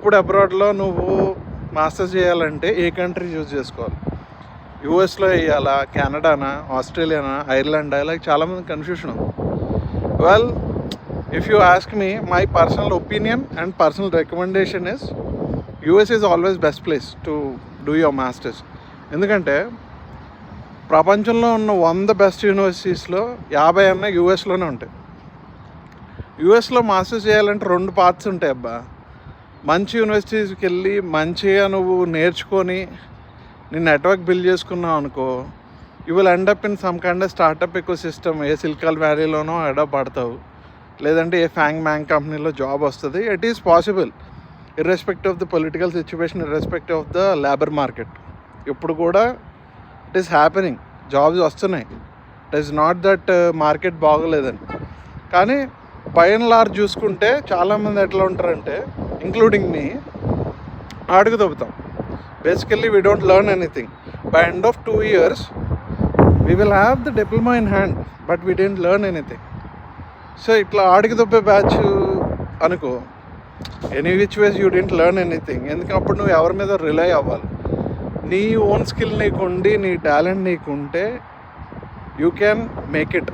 ఇప్పుడు అబ్రాడ్లో నువ్వు మాస్టర్స్ చేయాలంటే ఏ కంట్రీ చూస్ చేసుకోవాలి? యూఎస్లో వేయాలా, కెనడానా, ఆస్ట్రేలియానా, ఐర్లాండా? ఇలా చాలామంది కన్ఫ్యూషన్ ఉంది. Well, if you ask me, my personal opinion and personal recommendation is US is always best place to do your masters. ఎందుకంటే ప్రపంచంలో ఉన్న 100 బెస్ట్ యూనివర్సిటీస్లో 50 అన్న యూఎస్లోనే ఉంటాయి. యూఎస్లో మాస్టర్స్ చేయాలంటే 2 పాత్స్ ఉంటాయి అబ్బా. మంచి యూనివర్సిటీస్కి వెళ్ళి మంచిగా నువ్వు నేర్చుకొని నీ నెట్వర్క్ బిల్డ్ చేసుకున్నావు అనుకో, you will end up in some kind of startup ecosystem. ఏ సిలికాన్ వ్యాలీలోనో అడాప్ట్ పడతావు, లేదంటే ఏ మ్యాంగ్ కంపెనీలో జాబ్ వస్తుంది. It is possible irrespective of the political situation, irrespective of the labour market. ఇప్పుడు కూడా ఇట్ ఈస్ హ్యాపెనింగ్, జాబ్స్ వస్తున్నాయి. It is not that market బాగోలేదని. కానీ బై అండ్ లార్జ్ చూసుకుంటే చాలామంది ఎట్లా ఉంటారంటే, ఇంక్లూడింగ్ మీ, అడుగు తప్పుతాం. Basically we don't learn anything. By end of 2 years we will have the diploma in hand, but we don't learn anything. So ఇట్లా అడుగు తప్పే బ్యాచ్ అనుకో, any which ways you don't learn anything. ఎందుకంటే అప్పుడు నువ్వు ఎవరి మీద రిలై అవ్వాలి. నీ ఓన్ స్కిల్ నీకుండి, నీ టాలెంట్ నీకుంటే యూ క్యాన్ మేక్ ఇట్.